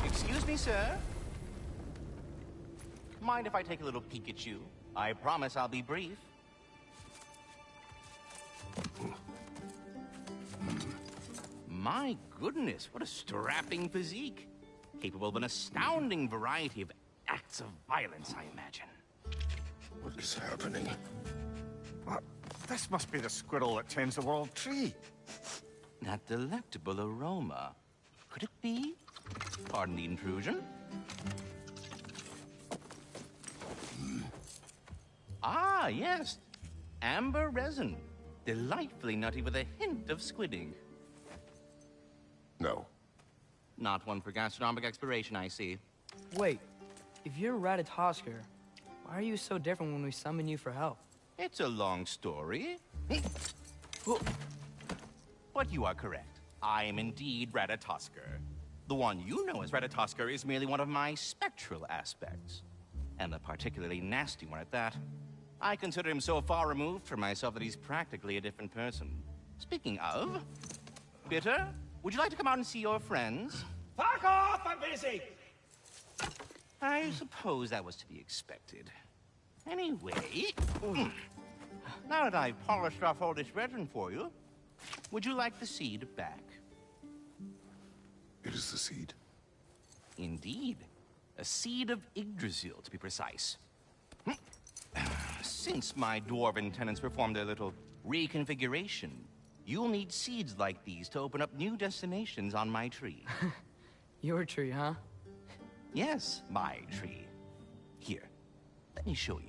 Excuse me, sir. Mind if I take a little peek at you? I promise I'll be brief. My goodness, what a strapping physique. Capable of an astounding variety of acts of violence, I imagine. What is happening? What? This must be the squirrel that tends the world tree. That delectable aroma. Could it be? Pardon the intrusion. Ah, yes. Amber resin. Delightfully nutty with a hint of squidding. No. Not one for gastronomic exploration, I see. Wait, if you're Ratatosker, why are you so different when we summon you for help? It's a long story. But you are correct. I am indeed Ratatosker. The one you know as Ratatosker is merely one of my spectral aspects. And a particularly nasty one at that. I consider him so far removed from myself that he's practically a different person. Speaking of... Bitter, would you like to come out and see your friends? Fuck off! I'm busy! I suppose that was to be expected. Anyway... Now that I've polished off all this resin for you, would you like the seed back? It is the seed. Indeed. A seed of Yggdrasil, to be precise. Since my dwarven tenants performed their little reconfiguration, you'll need seeds like these to open up new destinations on my tree. Your tree, huh? Yes, my tree. Here, let me show you.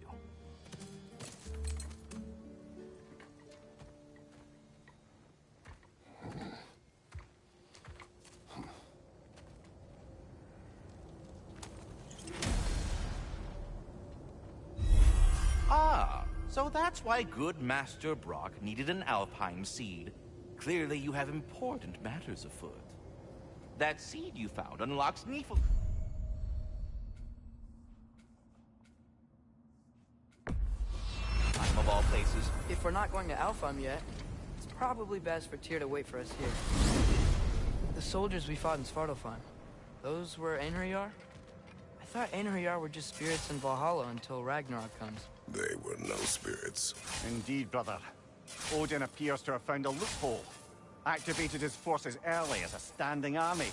Ah, so that's why good Master Brock needed an alpine seed. Clearly you have important matters afoot. That seed you found unlocks Neefel... I'm of all places. If we're not going to Alfheim yet, it's probably best for Tyr to wait for us here. The soldiers we fought in Svartalfheim, those were Einherjar? I thought Einherjar were just spirits in Valhalla until Ragnarok comes. They were no spirits. Indeed, brother. Odin appears to have found a loophole. Activated his forces early as a standing army.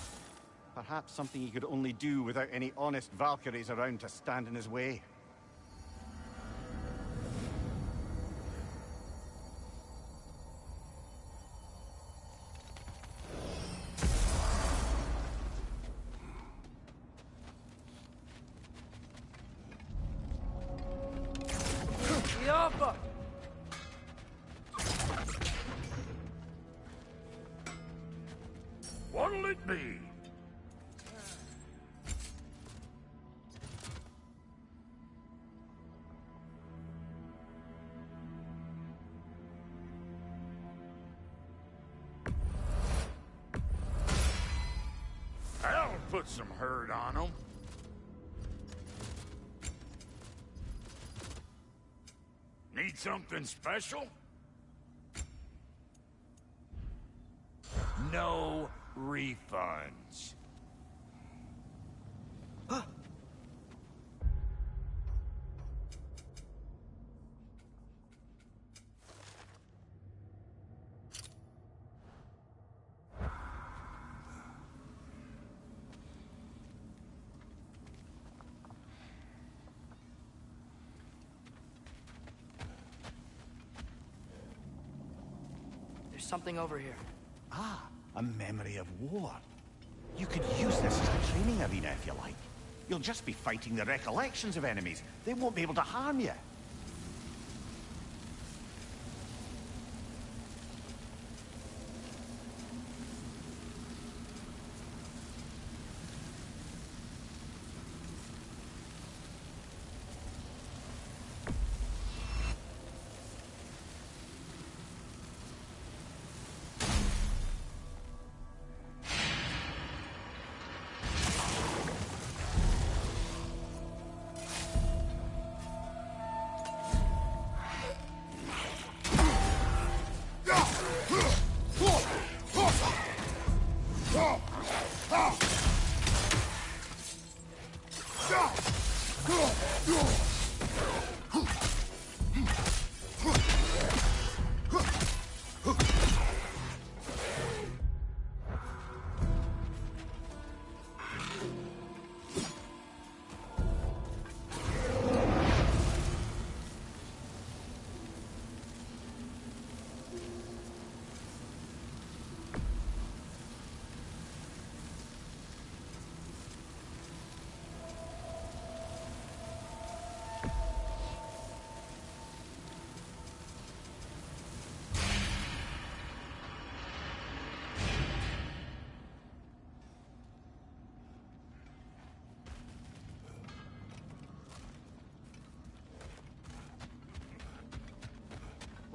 Perhaps something he could only do without any honest Valkyries around to stand in his way. What'll it be? I'll put some hurt on them. Need something special? No refunds. There's something over here. Ah, a memory of war. You could use this as a training arena if you like. You'll just be fighting the recollections of enemies. They won't be able to harm you.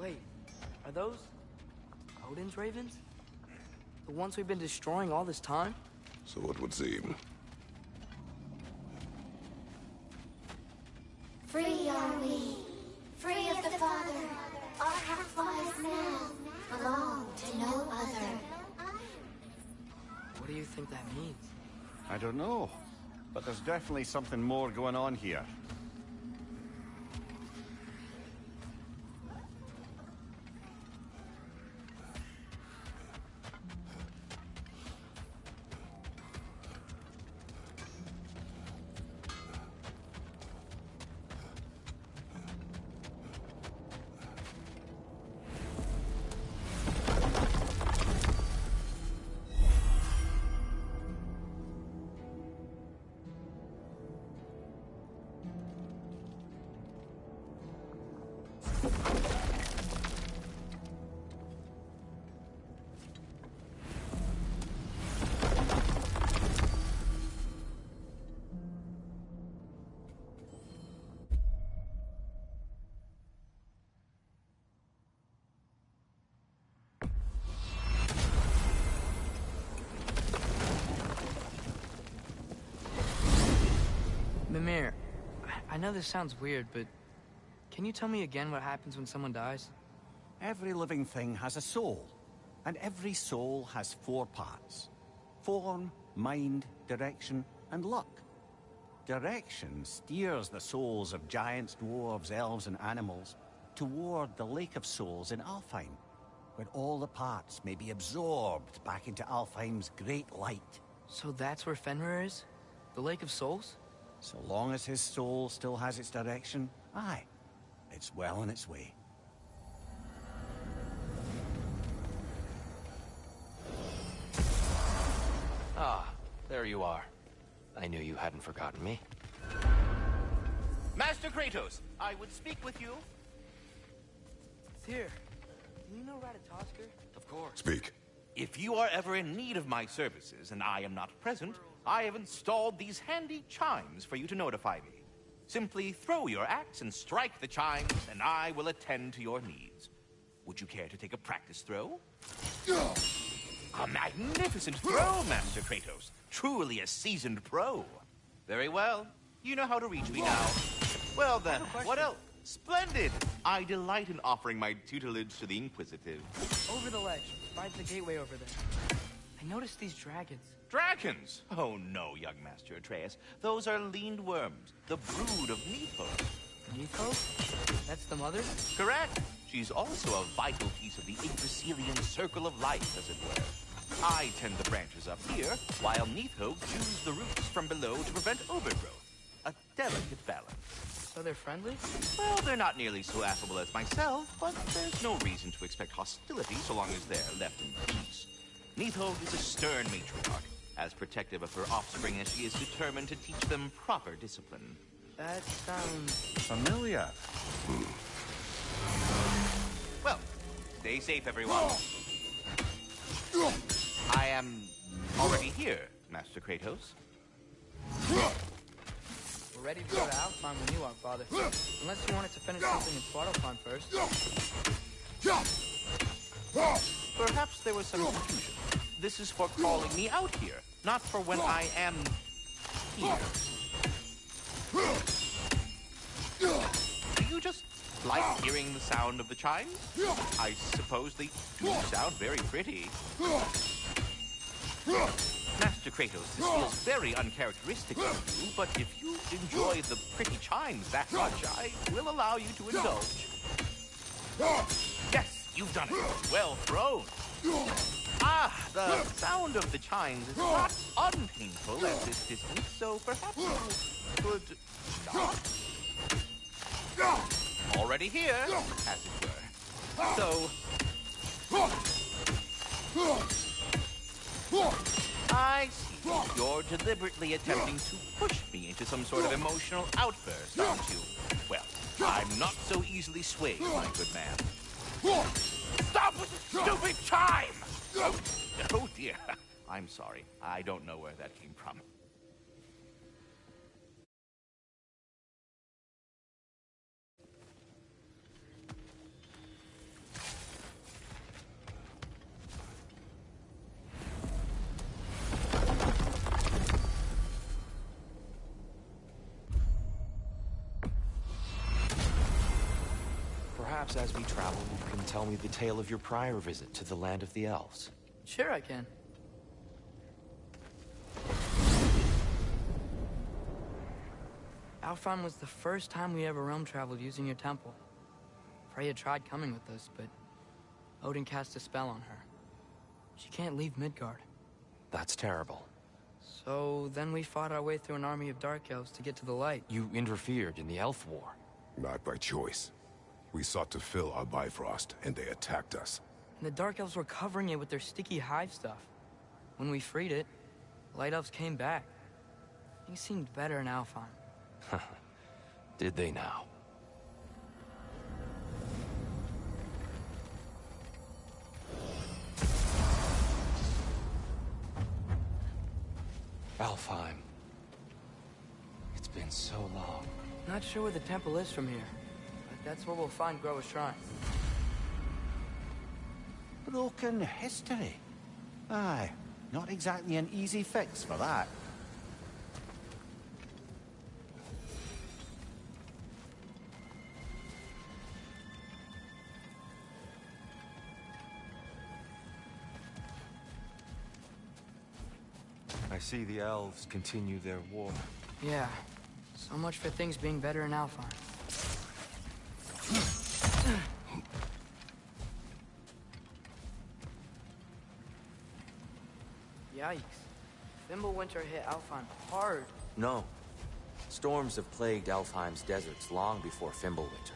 Wait, are those Odin's ravens? The ones we've been destroying all this time? So it would seem. Free are we, free of the Father. Our half-lives now belong to no other. What do you think that means? I don't know, but there's definitely something more going on here. Mimir, I know this sounds weird, but can you tell me again what happens when someone dies? Every living thing has a soul, and every soul has 4 parts. Form, mind, direction, and luck. Direction steers the souls of giants, dwarves, elves, and animals toward the Lake of Souls in Alfheim, where all the parts may be absorbed back into Alfheim's great light. So that's where Fenrir is? The Lake of Souls? So long as his soul still has its direction, aye, it's well on its way. Ah, there you are. I knew you hadn't forgotten me. Master Kratos, I would speak with you. Tyr, do you know Ratatoskr? Of course. Speak. If you are ever in need of my services and I am not present, I have installed these handy chimes for you to notify me. Simply throw your axe and strike the chimes, and I will attend to your needs. Would you care to take a practice throw? A magnificent throw, Master Kratos. Truly a seasoned pro. Very well. You know how to reach me now. Well then, what else? Splendid! I delight in offering my tutelage to the Inquisitive. Over the ledge, by the gateway over there. I noticed these dragons. Dragons? Oh no, young Master Atreus. Those are leaned worms, the brood of Nephos. Nephos? That's the mother? Correct. She's also a vital piece of the Yggdrasilian circle of life, as it were. I tend the branches up here, while Nephos chews the roots from below to prevent overgrowth. A delicate balance. So they're friendly? Well, they're not nearly so affable as myself, but there's no reason to expect hostility so long as they're left in peace. Nephos is a stern matriarch, as protective of her offspring as she is determined to teach them proper discipline. That sounds... Familiar. Well, stay safe, everyone. I am already here, Master Kratos. We're ready to go to Alfheim when you are, Father. Unless you wanted to finish something in Svartalfheim first. Perhaps there was some confusion. This is for calling me out here, not for when I am here. Do you just like hearing the sound of the chimes? I suppose they do sound very pretty. Master Kratos, this feels very uncharacteristic of you, but if you enjoy the pretty chimes that much, I will allow you to indulge. Yes, you've done it. Well thrown. Ah, the sound of the chimes is not unpainful at this distance, so perhaps you could stop. Already here, as it were. So... I see. You're deliberately attempting to push me into some sort of emotional outburst, aren't you? Well, I'm not so easily swayed, my good man. Stop with the stupid chime! Oh dear. I'm sorry. I don't know where that came from. perhaps as we travel, you can tell me the tale of your prior visit to the land of the elves. Sure I can. Alfheim was the first time we ever realm traveled using your temple. Freya tried coming with us, but Odin cast a spell on her. She can't leave Midgard. That's terrible. So then we fought our way through an army of dark elves to get to the light. You interfered in the elf war. Not by choice. We sought to fill our Bifrost, and they attacked us. And the dark elves were covering it with their sticky hive stuff. When we freed it, light elves came back. Things seemed better in Alfheim. Did they now? Alfheim. It's been so long. Not sure where the temple is from here, but that's where we'll find Groa's shrine. Broken history. Aye, not exactly an easy fix for that. I see the elves continue their war. Yeah, so much for things being better in Alfheim. Yikes. Fimbulwinter hit Alfheim hard. No. Storms have plagued Alfheim's deserts long before Fimbulwinter.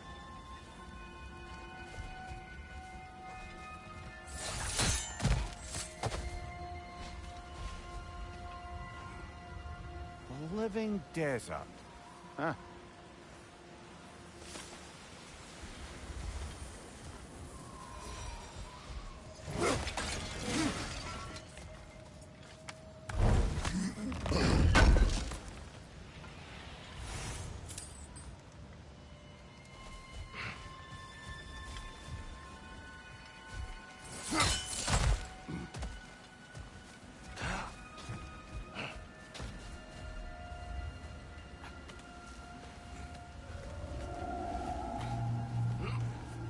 Living desert. Huh.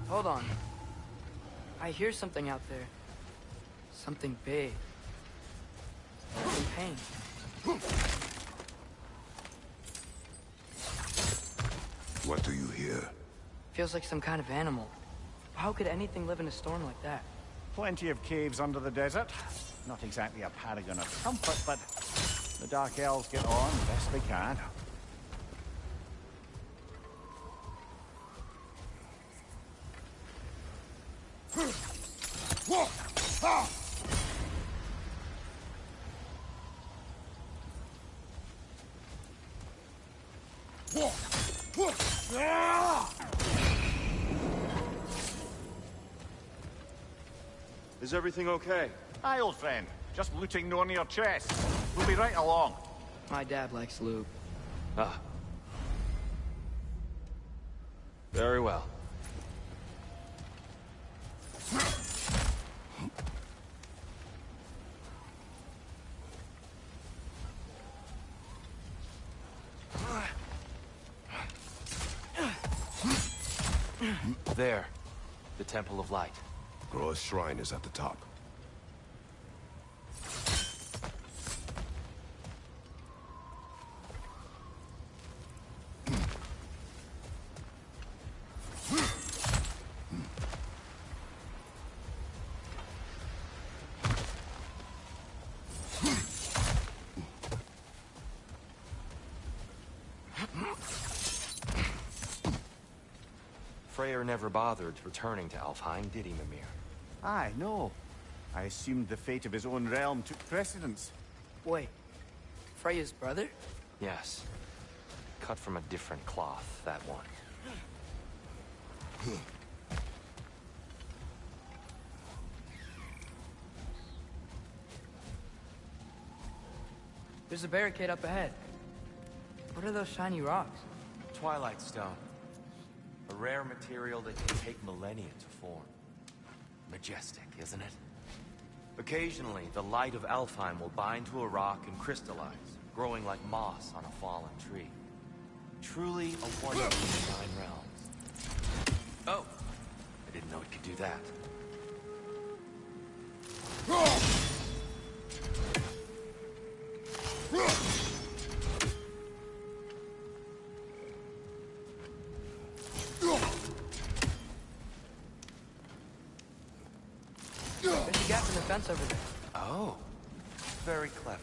Hold on. I hear something out there. Something big. Some pain. What do you hear? Feels like some kind of animal. How could anything live in a storm like that? Plenty of caves under the desert. Not exactly a paragon of comfort, but the Dark Elves get on best they can. Is everything okay? Aye, old friend. Just looting no on your chest. We'll be right along. My dad likes loot. Ah. Very well. There. The Temple of Light. Groa's shrine is at the top. Freyr never bothered returning to Alfheim, did he, Mimir? Aye, no. I assumed the fate of his own realm took precedence. Wait. Freya's brother? Yes. Cut from a different cloth, that one. There's a barricade up ahead. What are those shiny rocks? Twilight Stone. A rare material that can take millennia to form. Majestic, isn't it? Occasionally, the light of Alfheim will bind to a rock and crystallize, growing like moss on a fallen tree. Truly a wonder of the Nine Realms. Oh, I didn't know it could do that. There's a gap in the fence over there. Oh, very clever.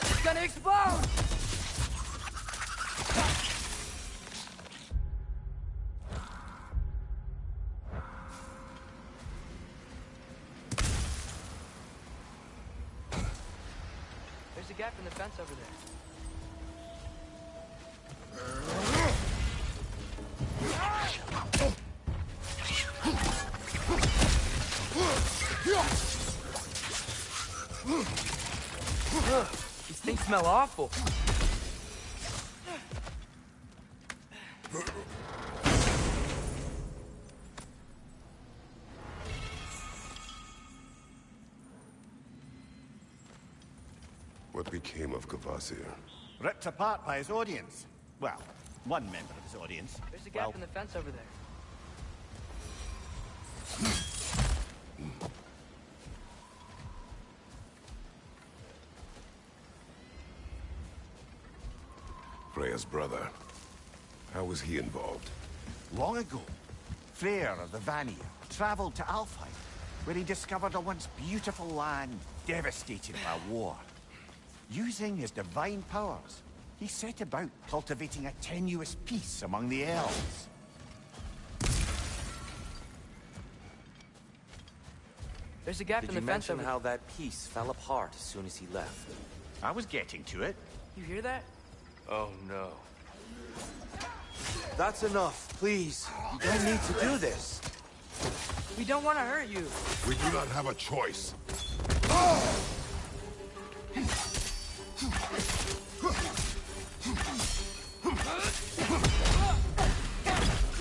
It's gonna explode! There's a gap in the fence over there. These things smell awful. What became of Kvasir? Ripped apart by his audience. Well, one member of his audience. There's a gap in the fence over there. Freya's brother. How was he involved? Long ago, Freyr of the Vanir traveled to Alfheim, where he discovered a once beautiful land devastated by war. Using his divine powers, he set about cultivating a tenuous peace among the elves. There's a gap Did in you the fence mention over there. how that piece fell apart as soon as he left? I was getting to it. You hear that? Oh no. That's enough, please. You don't need to do this. We don't want to hurt you. We do not have a choice.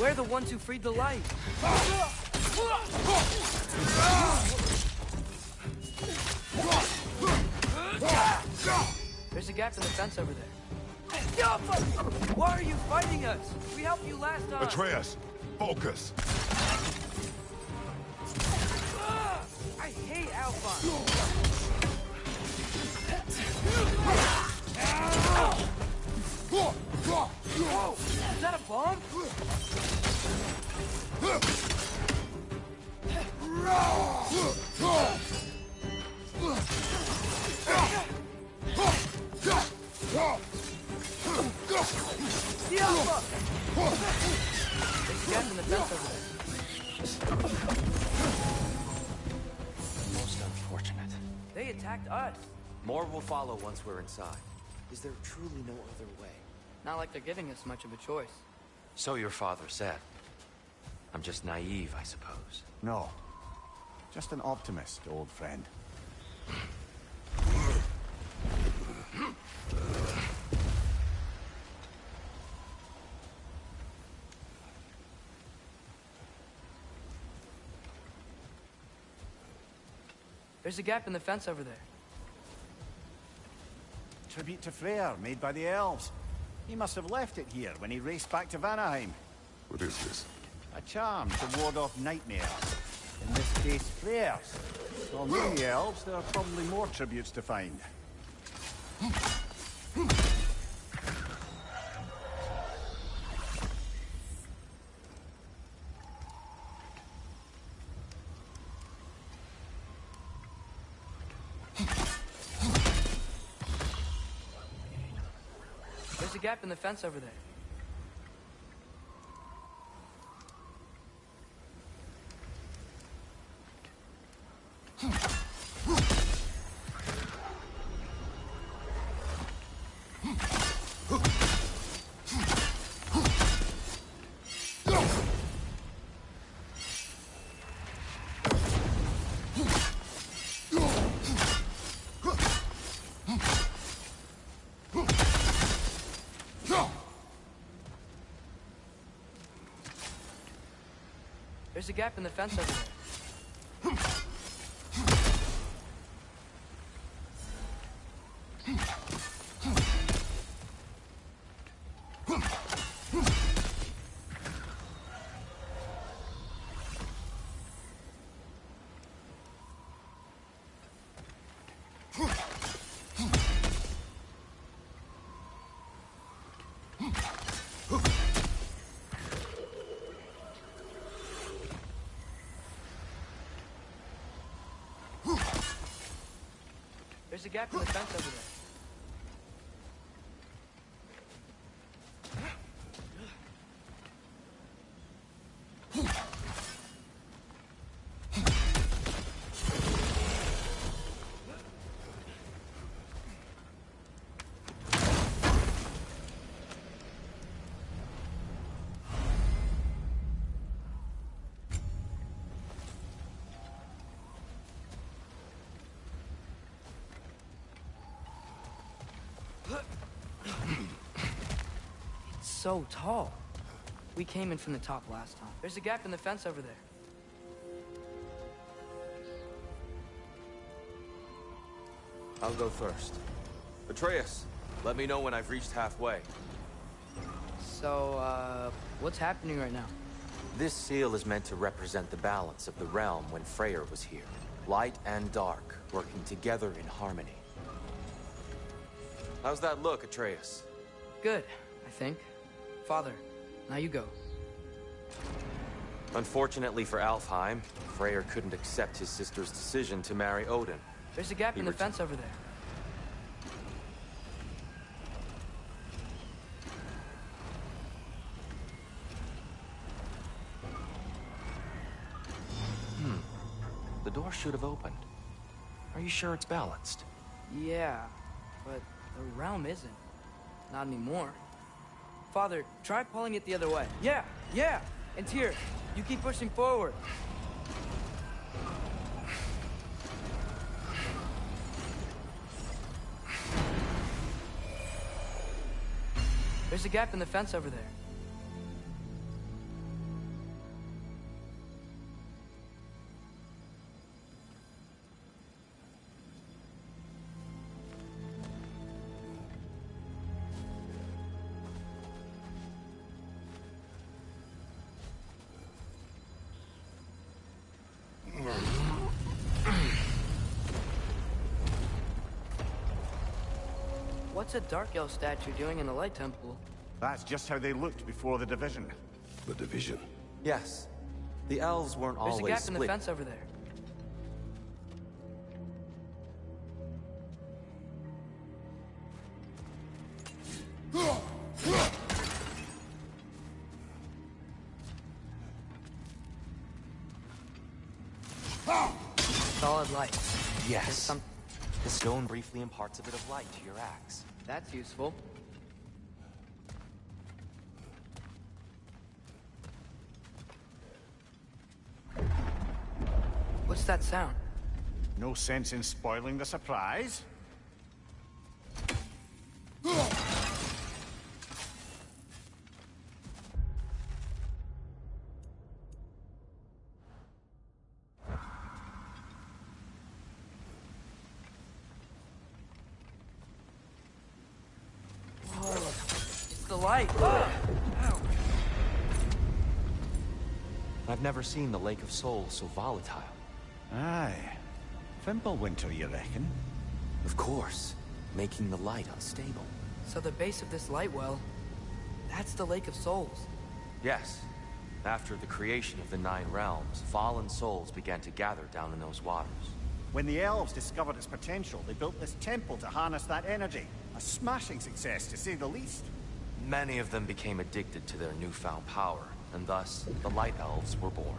We're the ones who freed the light. There's a gap in the fence over there. Why are you fighting us? We helped you last time. Atreus, focus. I hate Alphon. Whoa! Is that a bomb? The Alpha! There's a gap in the fence over there. Most unfortunate. They attacked us. More will follow once we're inside. Is there truly no other way? Not like they're giving us much of a choice. So your father said. I'm just naive, I suppose. No. Just an optimist, old friend. There's a gap in the fence over there. Tribute to Freyr, made by the elves. He must have left it here when he raced back to Vanaheim. What is this? A charm to ward off nightmares. In this case, Freyr's. Well, knowing the elves, there are probably more tributes to find. There's a gap in the fence over there. There's a gap in the fence over there. There's a gap in the fence over there. It's so tall. We came in from the top last time. There's a gap in the fence over there. I'll go first. Atreus, let me know when I've reached halfway. So, what's happening right now? This seal is meant to represent the balance of the realm when Freyr was here. Light and dark, working together in harmony. How's that look, Atreus? Good, I think. Father, now you go. Unfortunately for Alfheim, Freyr couldn't accept his sister's decision to marry Odin. There's a gap in the fence over there. The door should have opened. Are you sure it's balanced? Yeah, but the realm isn't. Not anymore. Father, try pulling it the other way. Yeah! And Tyr, you keep pushing forward. There's a gap in the fence over there. What's a Dark Elf statue doing in the Light Temple? That's just how they looked before the division. The division. Yes. The elves weren't There's always a gap split. in the fence over there. Solid light. There's Yes. some... The stone briefly imparts a bit of light to your axe. That's useful. What's that sound? No sense in spoiling the surprise. It's the light. I've never seen the Lake of Souls so volatile. Aye. Fimbulwinter, you reckon? Of course, making the light unstable. So the base of this light well, that's the Lake of Souls. Yes. After the creation of the Nine Realms, fallen souls began to gather down in those waters. When the elves discovered its potential, they built this temple to harness that energy. A smashing success, to say the least. Many of them became addicted to their newfound power, and thus, the Light Elves were born.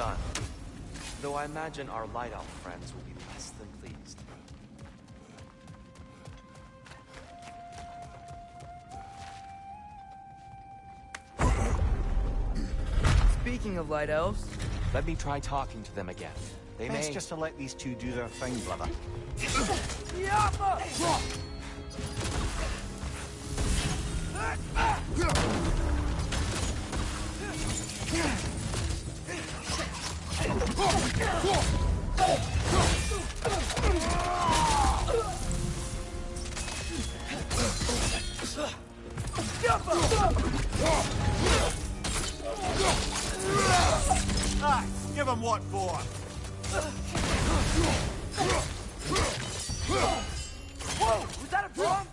done. Though I imagine our Light Elf friends will be less than pleased. Speaking of Light Elves... Let me try talking to them again. They Best may... just to let these two do their thing, brother. Give him what for? Whoa! Was that a bomb?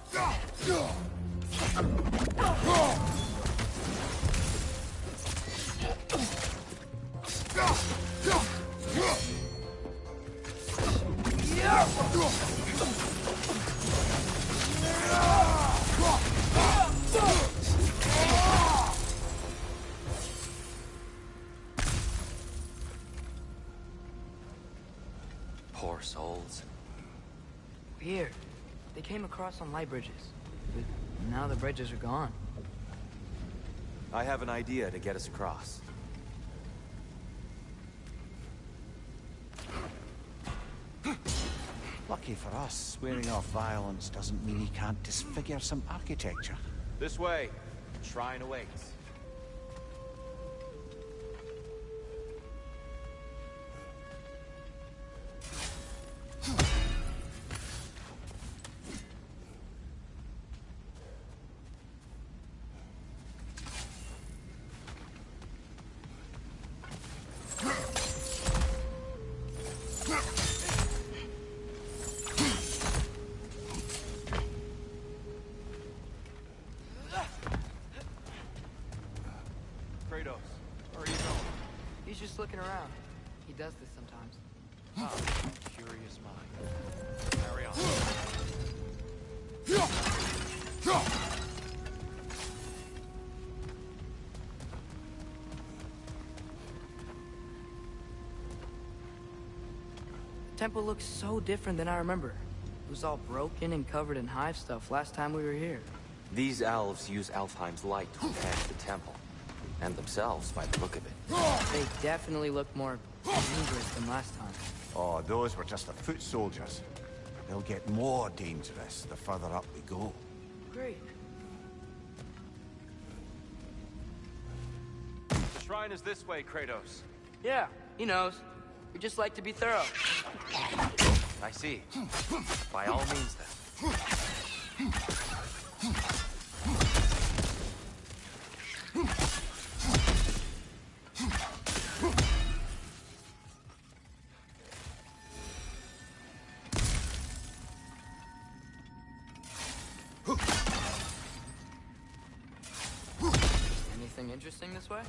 Poor souls. Weird. They came across on light bridges. But now the bridges are gone. I have an idea to get us across. Lucky for us, swearing off violence doesn't mean he can't disfigure some architecture. This way. Shrine awaits. Kratos, where are you going? He's just looking around. He does this sometimes. Ah, curious mind. Carry on. The temple looks so different than I remember. It was all broken and covered in hive stuff last time we were here. These elves use Alfheim's light to enhance the temple. And themselves, by the look of it. They definitely look more dangerous than last time. Oh, those were just the foot soldiers. They'll get more dangerous the further up we go. Great. The shrine is this way, Kratos. Yeah, he knows. We just like to be thorough. I see. By all means, then. Anything interesting this way?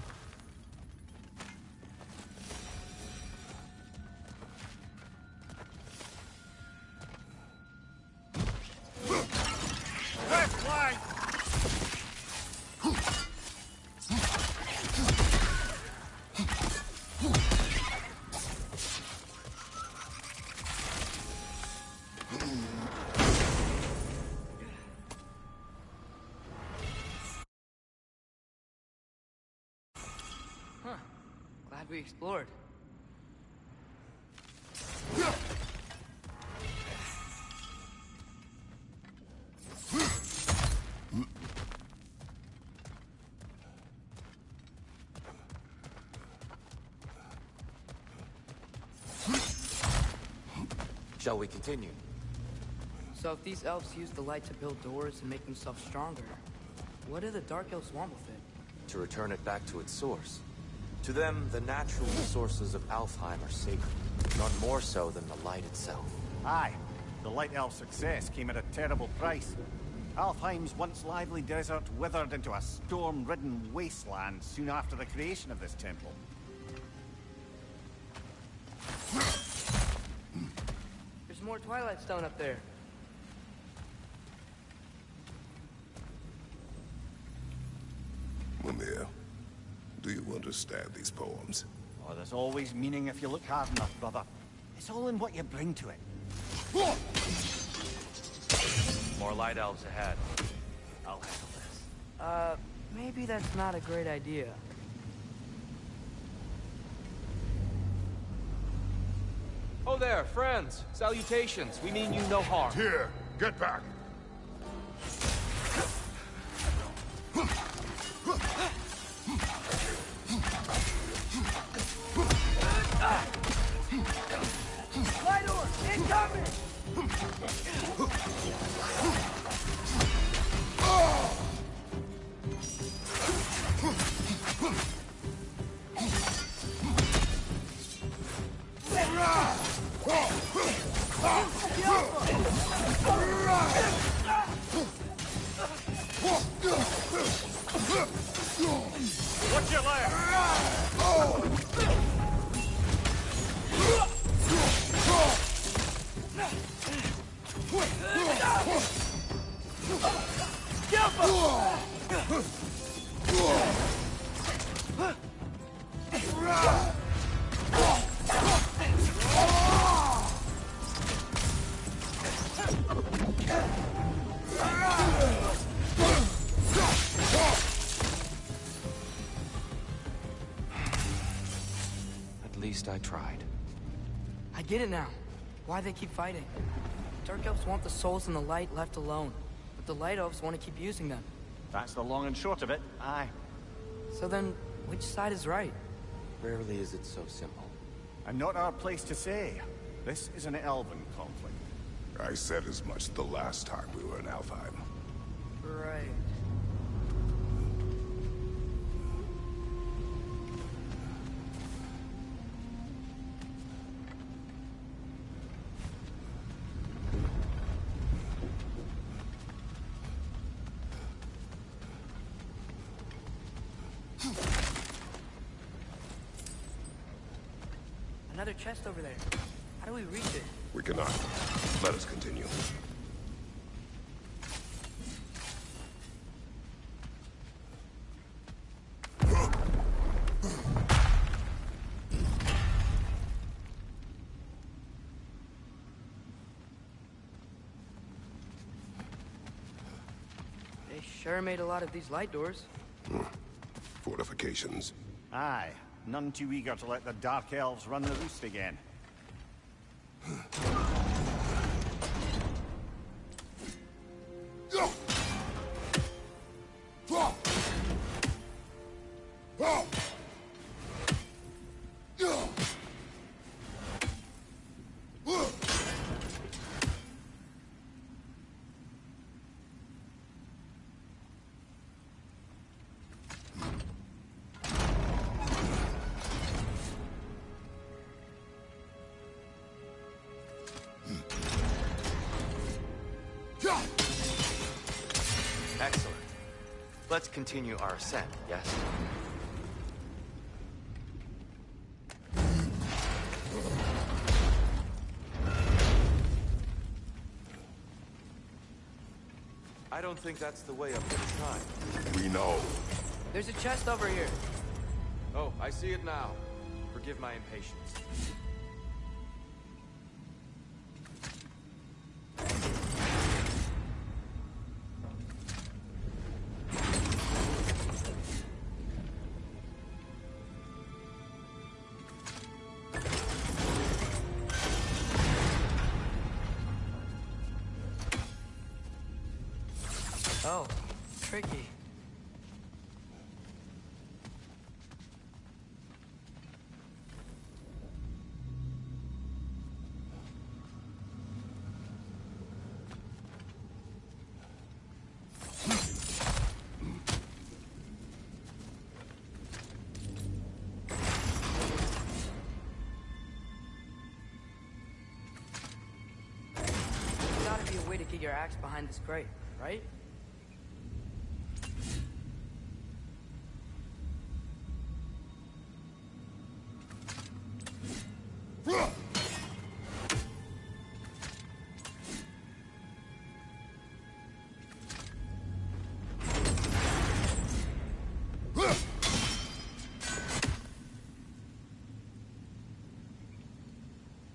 Glad we explored. Shall we continue? So if these elves use the light to build doors and make themselves stronger, what do the Dark Elves want with it? To return it back to its source. To them, the natural resources of Alfheim are sacred, none more so than the light itself. Aye, the Light Elf success came at a terrible price. Alfheim's once lively desert withered into a storm-ridden wasteland soon after the creation of this temple. There's more Twilight Stone up there. Mimir, do you understand these poems? Oh, there's always meaning if you look hard enough, brother. It's all in what you bring to it. More light elves ahead. I'll handle this. Maybe that's not a great idea. Oh there, friends. Salutations. We mean you no harm. Here, get back. What's your left? At least I tried. I get it now. Why they keep fighting. Dark elves want the souls in the light left alone, but the light elves want to keep using them. That's the long and short of it, aye. So then, which side is right? Rarely is it so simple. And not our place to say. This is an elven conflict. I said as much the last time we were in Alfheim. Right. Another chest over there. How do we reach it? We cannot. Let us continue. They sure made a lot of these light doors. Fortifications. Aye. None too eager to let the Dark Elves run the roost again. Excellent. Let's continue our ascent, yes? I don't think that's the way up this time. We know. There's a chest over here. Oh, I see it now. Forgive my impatience. Oh, tricky. There's gotta be a way to get your axe behind this crate, right?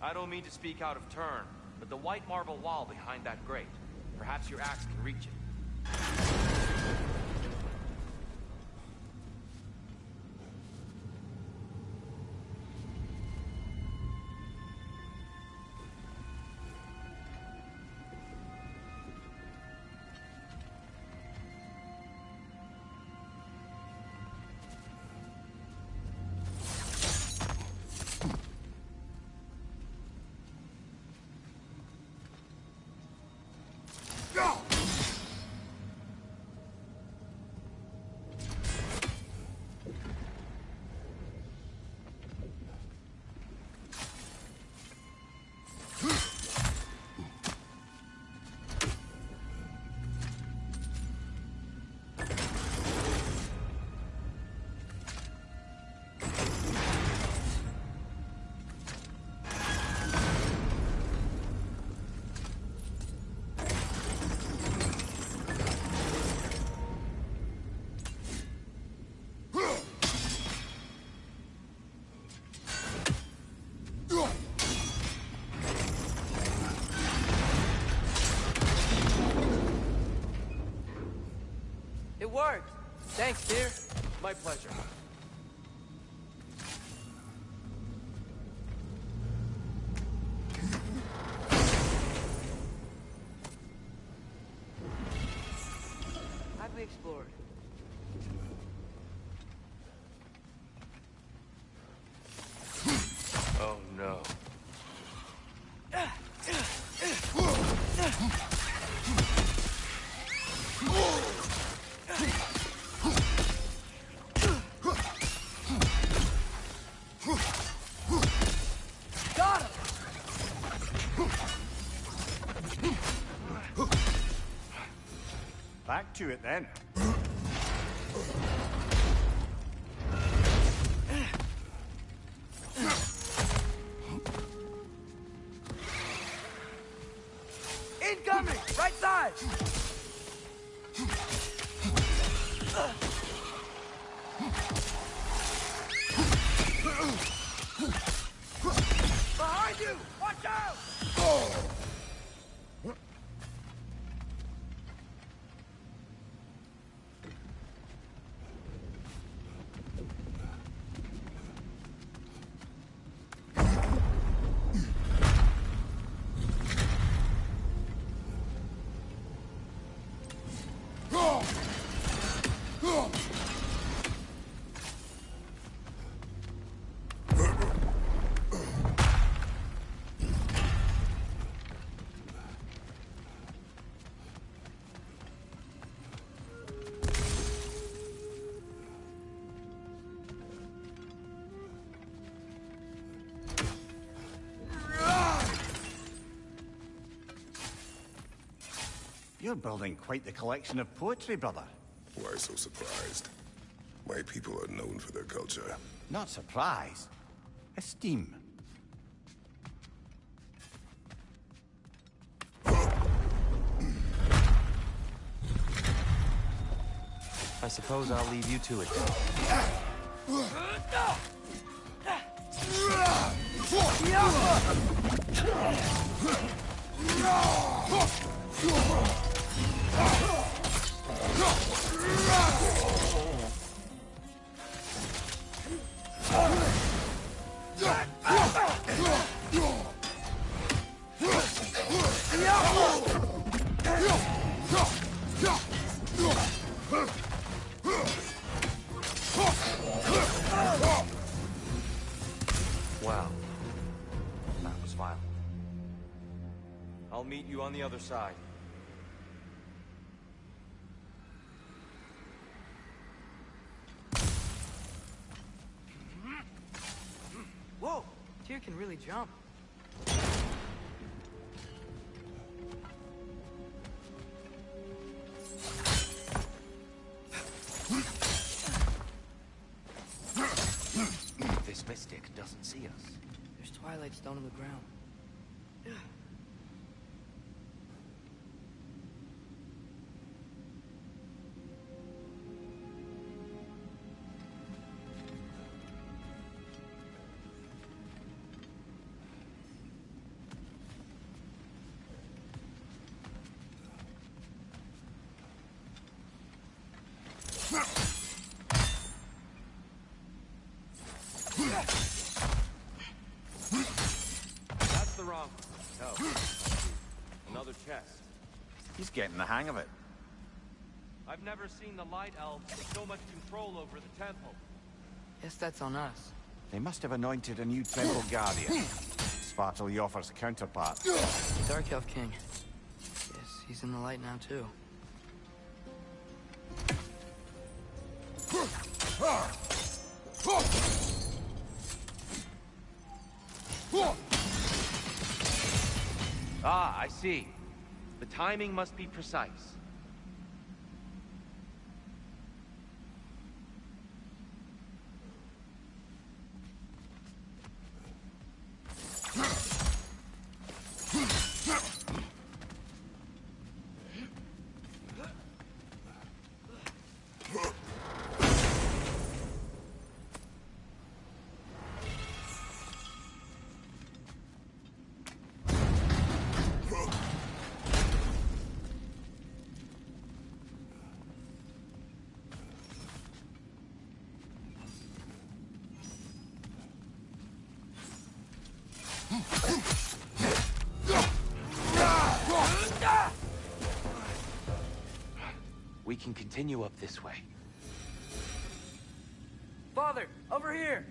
I don't mean to speak out of turn, but the white marble wall behind that grate. Perhaps your axe can reach it. It worked! Thanks, dear. My pleasure. Have we explored? Oh no. Got him! Back to it then. Incoming! Right side! Behind you! Watch out! You're building quite the collection of poetry, brother. Why so surprised? My people are known for their culture. Not surprised. Esteem. I suppose I'll leave you to it Wow. That was violent. I'll meet you on the other side. Whoa! Tyr can really jump. This mystic doesn't see us. There's twilight stone on the ground. That's the wrong... Oh. Another chest. He's getting the hang of it. I've never seen the Light Elves with so much control over the temple. Guess that's on us. They must have anointed a new temple guardian. Svartalfjord's counterpart. Dark Elf King. Guess he's in the light now, too. Ah, I see. The timing must be precise. We can continue up this way. Father, over here!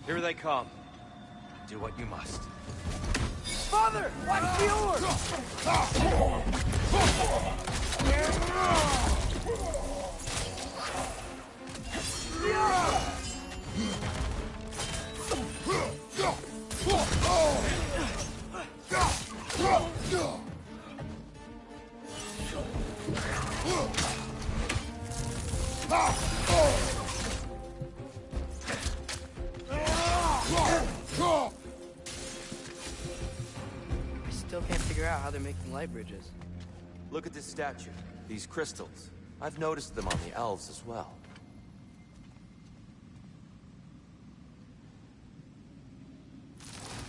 Here they come. Do what you must. Father! Watch the orb! I still can't figure out how they're making light bridges. Look at this statue. These crystals. I've noticed them on the elves as well.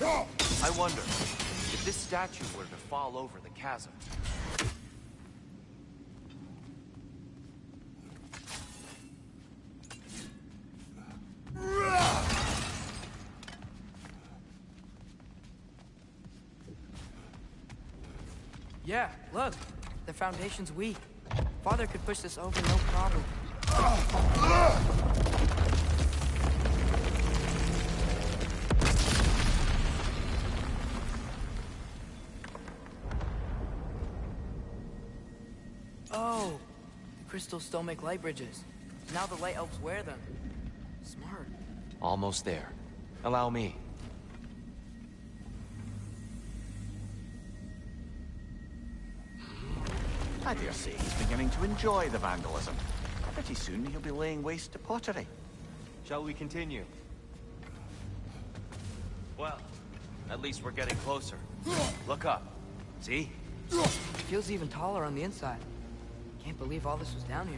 I wonder, if this statue were to fall over the chasm... Yeah, look. The foundation's weak. Father could push this over no problem. Oh! The crystals still make light bridges. Now the light elves wear them. Smart. Almost there. Allow me. I dare say he's beginning to enjoy the vandalism. Pretty soon he'll be laying waste to pottery. Shall we continue? Well, at least we're getting closer. Look up. See? It feels even taller on the inside. Can't believe all this was down here.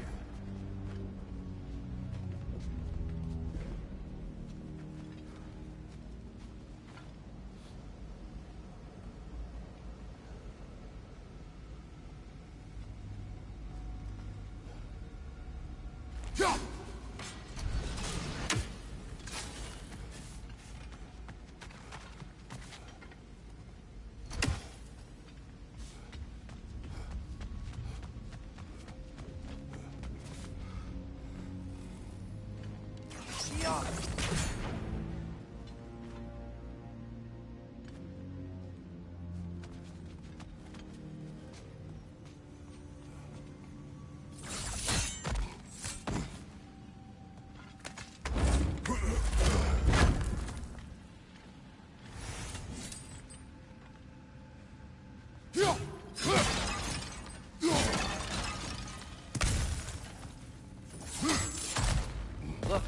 Look,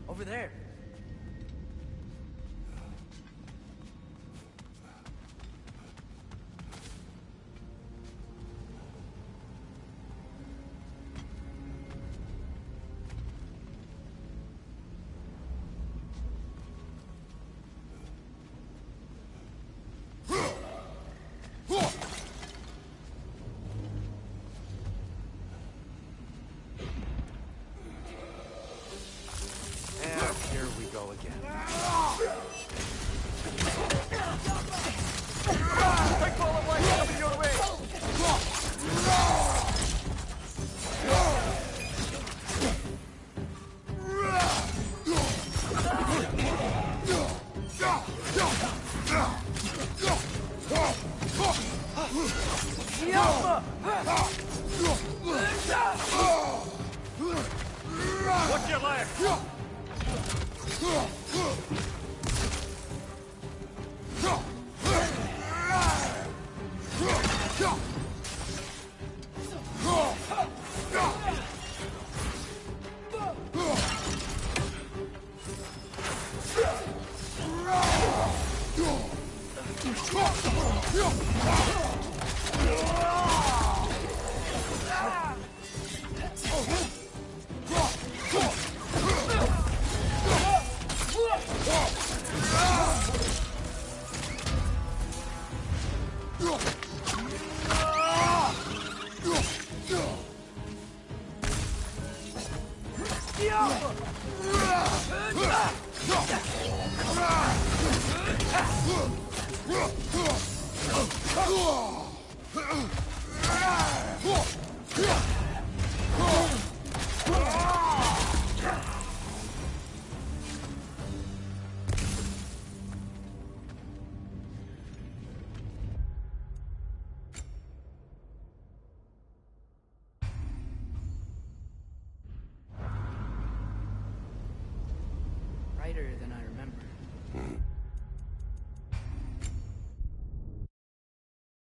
over there. And here we go again. Big ball of light coming your way! Watch your leg! Ah!